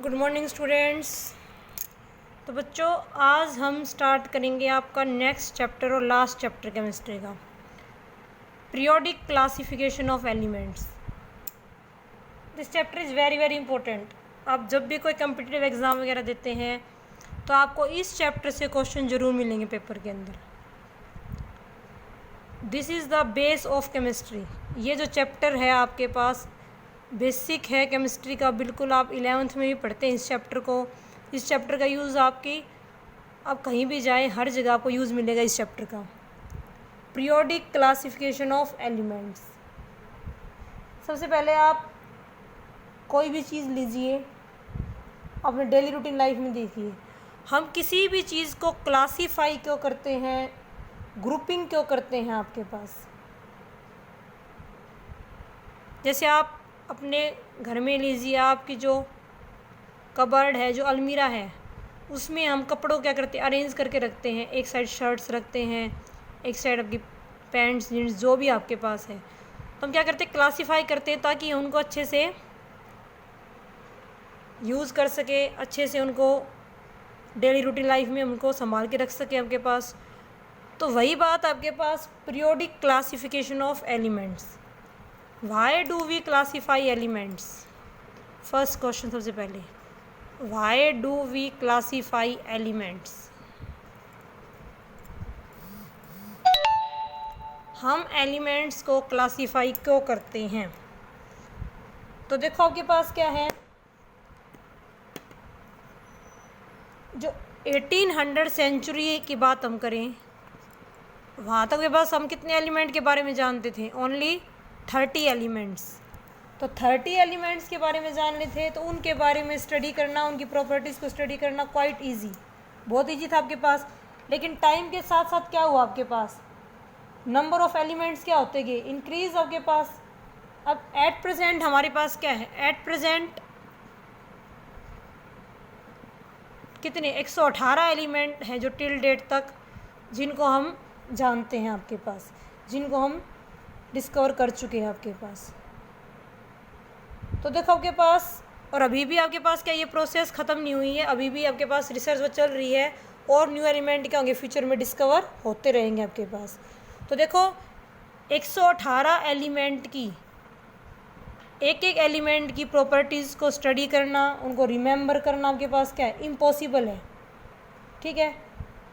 Good morning students. तो बच्चों, आज हम स्टार्ट करेंगे आपका नेक्स्ट चैप्टर और लास्ट चैप्टर केमिस्ट्री का, periodic classification of elements. This chapter is very very important. आप जब भी कोई कम्पिटिटिव एग्ज़ाम वगैरह देते हैं तो आपको इस चैप्टर से क्वेश्चन ज़रूर मिलेंगे पेपर के अंदर। This is the base of chemistry. ये जो चैप्टर है आपके पास बेसिक है केमिस्ट्री का, बिल्कुल आप 11th में भी पढ़ते हैं इस चैप्टर को। इस चैप्टर का यूज़ आप कहीं भी जाएं हर जगह आपको यूज़ मिलेगा इस चैप्टर का। Periodic classification of elements. सबसे पहले आप कोई भी चीज़ लीजिए, अपने डेली रूटीन लाइफ में देखिए, हम किसी भी चीज़ को क्लासीफाई क्यों करते हैं, ग्रुपिंग क्यों करते हैं। आपके पास जैसे आप अपने घर में लीजिए, आपकी जो कबर्ड है, जो अलमीरा है, उसमें हम कपड़ों क्या करते हैं, अरेंज करके रखते हैं। एक साइड शर्ट्स रखते हैं, एक साइड आपकी पैंट्स जीन्स जो भी आपके पास है, तो हम क्या करते हैं, क्लासीफाई करते हैं ताकि उनको अच्छे से यूज़ कर सके, अच्छे से उनको डेली रूटीन लाइफ में उनको संभाल के रख सके आपके पास। तो वही बात आपके पास periodic classification of elements. Why do we classify elements? First question सबसे पहले, why do we classify elements? हम एलिमेंट्स को क्लासीफाई क्यों करते हैं? तो देखो आपके पास क्या है, जो 1800 सेंचुरी की बात हम करें, वहाँ तक के पास हम कितने एलिमेंट के बारे में जानते थे? Only 30 elements. तो 30 एलिमेंट्स के बारे में जानने थे, तो उनके बारे में स्टडी करना, उनकी प्रॉपर्टीज़ को स्टडी करना क्वाइट इजी, बहुत इजी था आपके पास। लेकिन टाइम के साथ साथ क्या हुआ, आपके पास नंबर ऑफ़ एलिमेंट्स क्या होते गए, इंक्रीज आपके पास। अब एट प्रेजेंट हमारे पास क्या है, एट प्रेजेंट कितने 118 एलिमेंट हैं जो टिल डेट तक, जिनको हम जानते हैं आपके पास, जिनको हम डिस्कवर कर चुके हैं आपके पास। तो देखो आपके पास, और अभी भी आपके पास क्या, ये प्रोसेस ख़त्म नहीं हुई है, अभी भी आपके पास रिसर्च वो चल रही है और न्यू एलिमेंट क्या होंगे, फ्यूचर में डिस्कवर होते रहेंगे आपके पास। तो देखो 118 एलिमेंट की, एक एक एलिमेंट की प्रॉपर्टीज़ को स्टडी करना, उनको रिमेंबर करना आपके पास क्या है, इम्पॉसिबल है। ठीक है,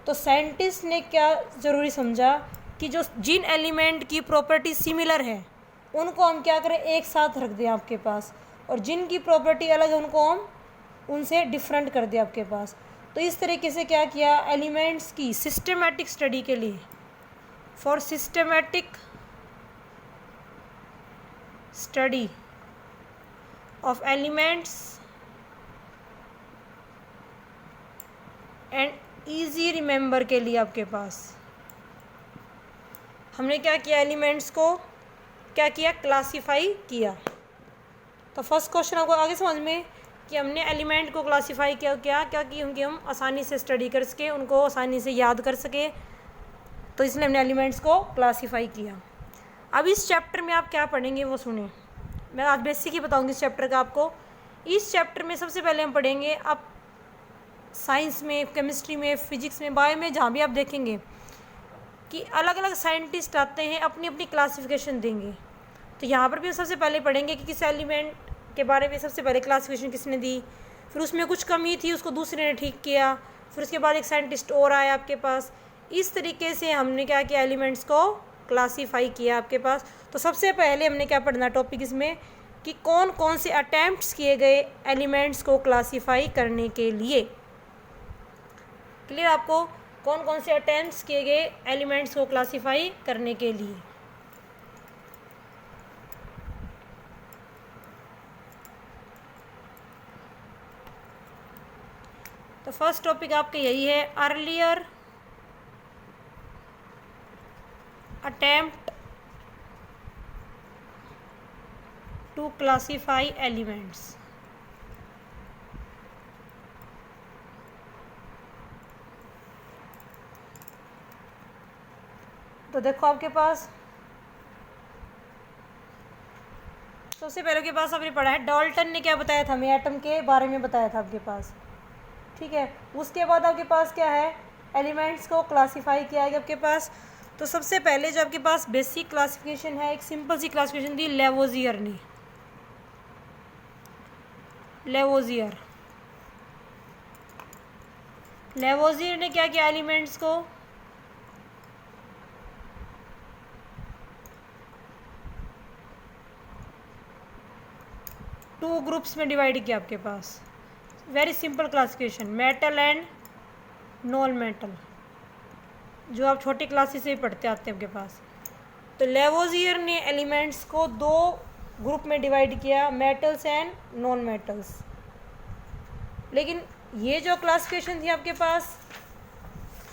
तो साइंटिस्ट ने क्या ज़रूरी समझा कि जो जिन एलिमेंट की प्रॉपर्टी सिमिलर है उनको हम क्या करें, एक साथ रख दें आपके पास, और जिनकी प्रॉपर्टी अलग है उनको हम उनसे डिफरेंट कर दें आपके पास। तो इस तरीके से क्या किया, एलिमेंट्स की सिस्टमेटिक स्टडी के लिए, for systematic study of elements and easy remember के लिए आपके पास हमने क्या किया, एलिमेंट्स को क्या किया, क्लासीफाई किया। तो फर्स्ट क्वेश्चन आपको आगे समझ में कि हमने एलिमेंट को क्लासीफाई किया, क्या कि उनकी हम आसानी से स्टडी कर सके, उनको आसानी से याद कर सके, तो इसलिए हमने एलिमेंट्स को क्लासीफाई किया। अब इस चैप्टर में आप क्या पढ़ेंगे वो सुने, मैं आज बेसिक ही बताऊँगी इस चैप्टर का आपको। इस चैप्टर में सबसे पहले हम पढ़ेंगे, आप साइंस में, केमिस्ट्री में, फिजिक्स में, बायो में, जहाँ भी आप देखेंगे कि अलग अलग साइंटिस्ट आते हैं, अपनी अपनी क्लासिफिकेशन देंगे। तो यहाँ पर भी सबसे पहले पढ़ेंगे कि किस एलिमेंट के बारे में सबसे पहले क्लासिफिकेशन किसने दी, फिर उसमें कुछ कमी थी उसको दूसरे ने ठीक किया, फिर उसके बाद एक साइंटिस्ट और आया आपके पास। इस तरीके से हमने क्या किया, एलिमेंट्स को क्लासीफाई किया आपके पास। तो सबसे पहले हमने क्या पढ़ना टॉपिक इसमें, कि कौन कौन से अटैम्प्ट्स किए गए एलिमेंट्स को क्लासीफाई करने के लिए। क्लियर आपको, कौन कौन से अटेम्प्ट्स किए गए एलिमेंट्स को क्लासीफाई करने के लिए। तो फर्स्ट टॉपिक आपका यही है, earlier attempt to classify elements. तो देखो आपके पास सबसे पहले के पास आपने पढ़ा है डाल्टन ने क्या बताया था, हमें एटम के बारे में बताया था आपके पास, ठीक है। उसके बाद आपके पास क्या है, एलिमेंट्स को क्लासीफाई किया गया आपके पास। तो सबसे पहले जो आपके पास बेसिक क्लासिफिकेशन है, एक सिंपल सी क्लासिफिकेशन दी लेवोजियर ने। लेवोजियर ने क्या किया, एलिमेंट्स को टू ग्रुप्स में डिवाइड किया आपके पास। Very simple classification, metal and non metal, जो आप छोटी क्लासेस से ही पढ़ते आते हैं आपके पास। तो लेवोजियर ने एलिमेंट्स को दो ग्रुप में डिवाइड किया, मेटल्स एंड नॉन मेटल्स। लेकिन ये जो क्लासिफिकेशन थी आपके पास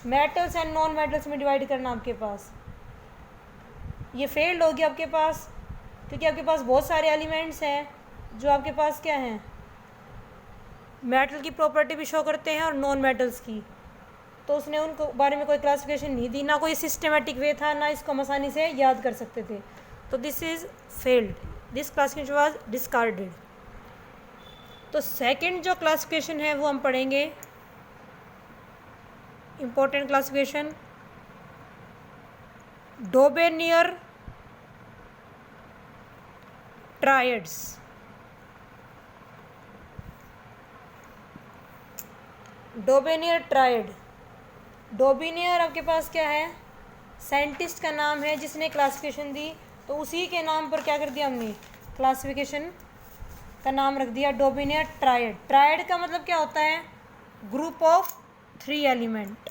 मेटल्स एंड नॉन मेटल्स में डिवाइड करना, आपके पास ये फेल्ड हो गया आपके पास, क्योंकि आपके पास बहुत सारे एलिमेंट्स हैं जो आपके पास क्या हैं, मेटल की प्रॉपर्टी भी शो करते हैं और नॉन मेटल्स की। तो उसने उनको बारे में कोई क्लासिफिकेशन नहीं दी, ना कोई सिस्टमेटिक वे था, ना इसको हम आसानी से याद कर सकते थे। तो this is failed, this classification was discarded. तो सेकंड जो क्लासिफिकेशन है वो हम पढ़ेंगे, इम्पोर्टेंट क्लासिफिकेशन, डोबेनियर ट्रायड्स। डोबेनियर ट्रायड, डोबेनियर आपके पास क्या है, साइंटिस्ट का नाम है जिसने क्लासिफिकेशन दी। तो उसी के नाम पर क्या कर दिया हमने, क्लासिफिकेशन का नाम रख दिया डोबेनियर ट्रायड। ट्रायड का मतलब क्या होता है, group of 3 element.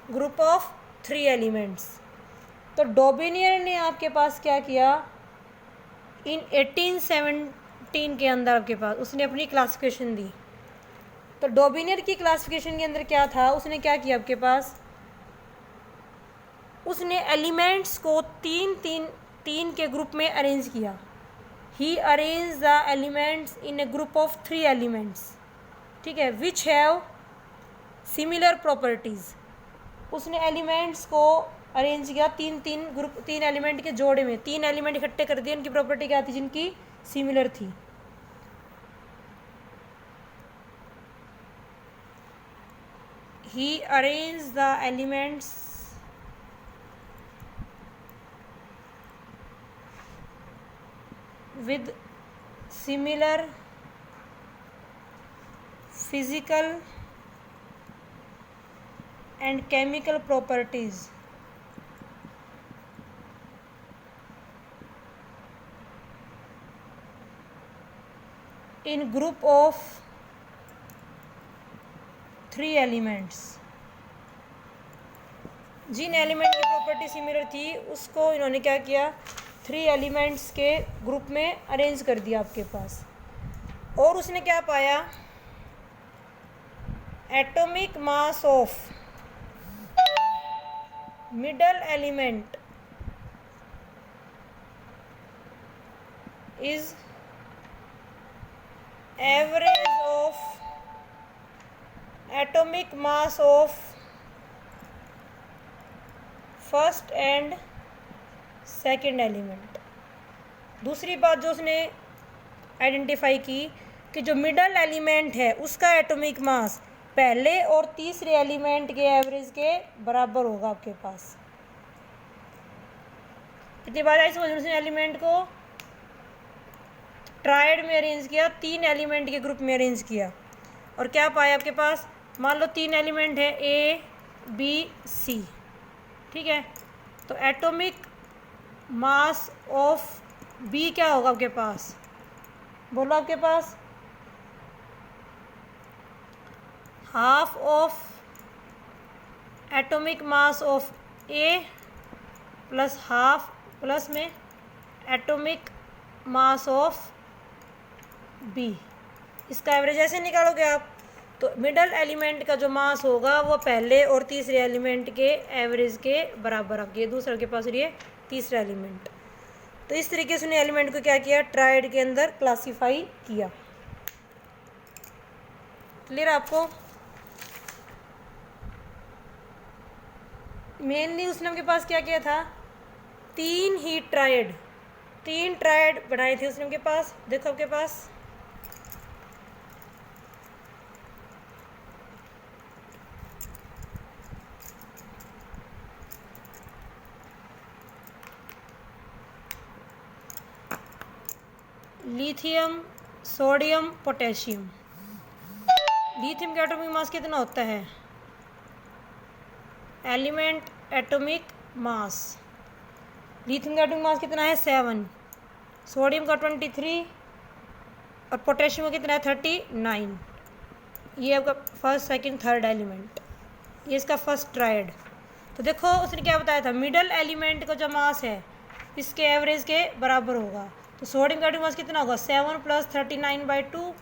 Group of 3 elements. तो डोबेनियर ने आपके पास क्या किया, इन 1817 के अंदर आपके पास उसने अपनी क्लासिफिकेशन दी। तो डोबेनियर की क्लासिफिकेशन के अंदर क्या था, उसने क्या किया आपके पास, उसने एलिमेंट्स को तीन के ग्रुप में अरेंज किया। He arrange the elements in a group of 3 elements, ठीक है, विच हैव सिमिलर प्रॉपर्टीज़। उसने एलिमेंट्स को अरेंज किया तीन एलिमेंट के जोड़े में, 3 एलिमेंट इकट्ठे कर दिए, उनकी प्रॉपर्टी क्या थी, जिनकी सिमिलर थी। He arrange the elements with similar physical and chemical properties in group of 3 elements। जिन एलिमेंट की प्रॉपर्टी सिमिलर थी उसको इन्होंने क्या किया, 3 एलिमेंट्स के ग्रुप में अरेंज कर दिया आपके पास। और उसने क्या पाया, atomic mass of middle element is average of atomic mass of first and second element. दूसरी बात जो उसने आइडेंटिफाई की कि जो मिडल एलिमेंट है उसका एटॉमिक मास पहले और तीसरे एलिमेंट के एवरेज के बराबर होगा आपके पास। कितनी बार आई समझ, उसने एलिमेंट को ट्रायड में अरेंज किया, 3 एलिमेंट के ग्रुप में अरेंज किया, और क्या पाया आपके पास, मान लो 3 एलिमेंट है ए बी सी, ठीक है। तो एटॉमिक मास ऑफ बी क्या होगा आपके पास, बोलो आपके पास, half of atomic mass of A plus half plus में एटॉमिक मास ऑफ बी। इसका एवरेज ऐसे निकालोगे आप, तो मिडल एलिमेंट का जो मास होगा वो पहले और तीसरे एलिमेंट के एवरेज के बराबर आपके, दूसरे के पास ये तीसरा एलिमेंट। तो इस तरीके से उन्हें एलिमेंट को क्या किया, ट्रायड के अंदर क्लासीफाई किया। क्लियर आपको। मेनली उसने आपके पास क्या किया था, तीन ट्रायड बनाए थे उसने आपके पास। देखो आपके पास लिथियम, सोडियम, पोटेशियम। लिथियम का एटॉमिक मास कितना होता है, एलिमेंट एटॉमिक मास, लिथियम का एटॉमिक मास कितना है 7, सोडियम का 23 और पोटेशियम का कितना है 39। ये आपका फर्स्ट सेकंड थर्ड एलिमेंट, ये इसका फर्स्ट ट्रायड। तो देखो उसने क्या बताया था, मिडल एलिमेंट का जो मास है इसके एवरेज के बराबर होगा। तो सोडियम का एटॉमिक मास कितना होगा 7 + 39/2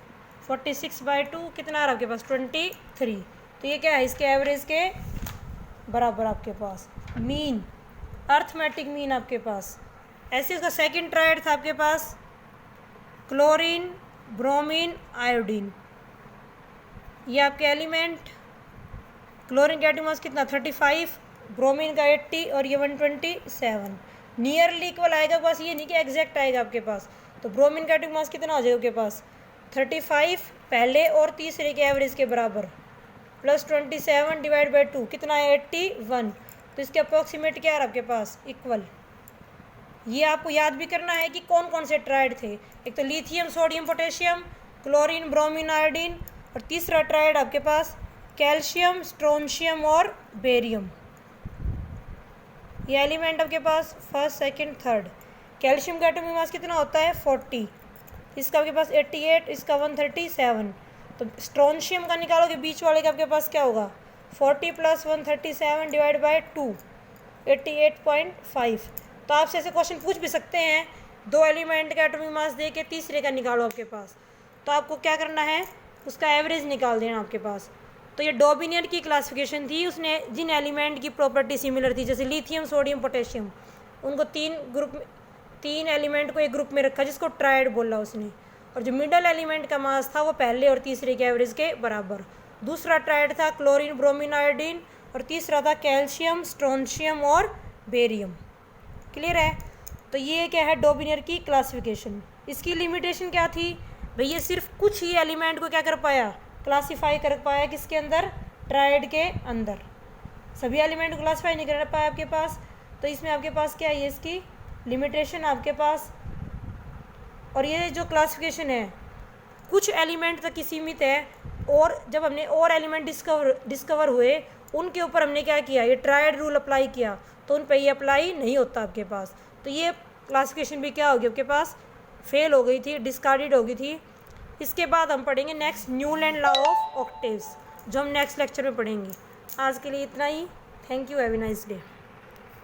46/2 कितना आ रहा है आपके पास 23। तो ये क्या है, इसके एवरेज के बराबर आपके पास मीन, अर्थमेटिक मीन आपके पास। ऐसे इसका सेकंड ट्रायड था आपके पास क्लोरीन, ब्रोमीन, आयोडीन। ये आपके एलिमेंट, क्लोरीन का एटॉमिक मास कितना 35, ब्रोमीन का 80 और ये 127। नियरली इक्वल आएगा, बस ये नहीं कि एग्जैक्ट आएगा आपके पास। तो ब्रोमीन का एटॉमिक मास कितना हो जाएगा आपके पास 35 पहले और तीसरे के एवरेज के बराबर +27 / 2 कितना है 81। तो इसके अप्रॉक्सीमेट क्या है आपके पास इक्वल। ये आपको याद भी करना है कि कौन कौन से ट्रायड थे, एक तो lithium, sodium, potassium, chlorine, bromine, iodine, और तीसरा ट्रायड आपके पास कैल्शियम, स्ट्रोंशियम और बेरियम। ये एलिमेंट आपके पास फर्स्ट सेकंड थर्ड। कैल्शियम का एटॉमिक मास कितना होता है 40, इसका आपके पास 88, इसका 137। तो स्ट्रोंशियम का निकालोगे बीच वाले का आपके पास क्या होगा 40 + 137 / 2 88.5। तो आपसे ऐसे क्वेश्चन पूछ भी सकते हैं, दो एलिमेंट का एटॉमिक मास दे के तीसरे का निकालो आपके पास, तो आपको क्या करना है उसका एवरेज निकाल देना आपके पास। तो ये डॉबिनियर की क्लासिफिकेशन थी, उसने जिन एलिमेंट की प्रॉपर्टी सिमिलर थी जैसे लिथियम, सोडियम, पोटेशियम, उनको तीन एलिमेंट को एक ग्रुप में रखा जिसको ट्रायड बोला उसने। और जो मिडल एलिमेंट का मास था वो पहले और तीसरे के एवरेज के बराबर। दूसरा ट्रायड था क्लोरीन, ब्रोमीन, आयोडीन, और तीसरा था कैल्शियम, स्ट्रोंशियम और बेरियम। क्लियर है। तो ये क्या है डॉबिनियर की क्लासिफिकेशन। इसकी लिमिटेशन क्या थी भाई, ये सिर्फ कुछ ही एलिमेंट को क्या कर पाया क्लासीफाई कर पाया किसके अंदर ट्रायड के अंदर, सभी एलिमेंट को क्लासीफाई नहीं कर पाया आपके पास। तो इसमें आपके पास क्या है इसकी लिमिटेशन आपके पास। और ये जो क्लासिफिकेशन है कुछ एलिमेंट तक ही सीमित है, और जब हमने और एलिमेंट डिस्कवर हुए उनके ऊपर हमने क्या किया ये ट्रायड रूल अप्लाई किया, तो उन पर ये अप्लाई नहीं होता आपके पास। तो ये क्लासिफिकेशन भी क्या होगी आपके पास फेल हो गई थी, डिस्कार्डेड हो गई थी। इसके बाद हम पढ़ेंगे next Newland law of octaves, जो हम नेक्स्ट लेक्चर में पढ़ेंगे। आज के लिए इतना ही। Thank you, have a nice day.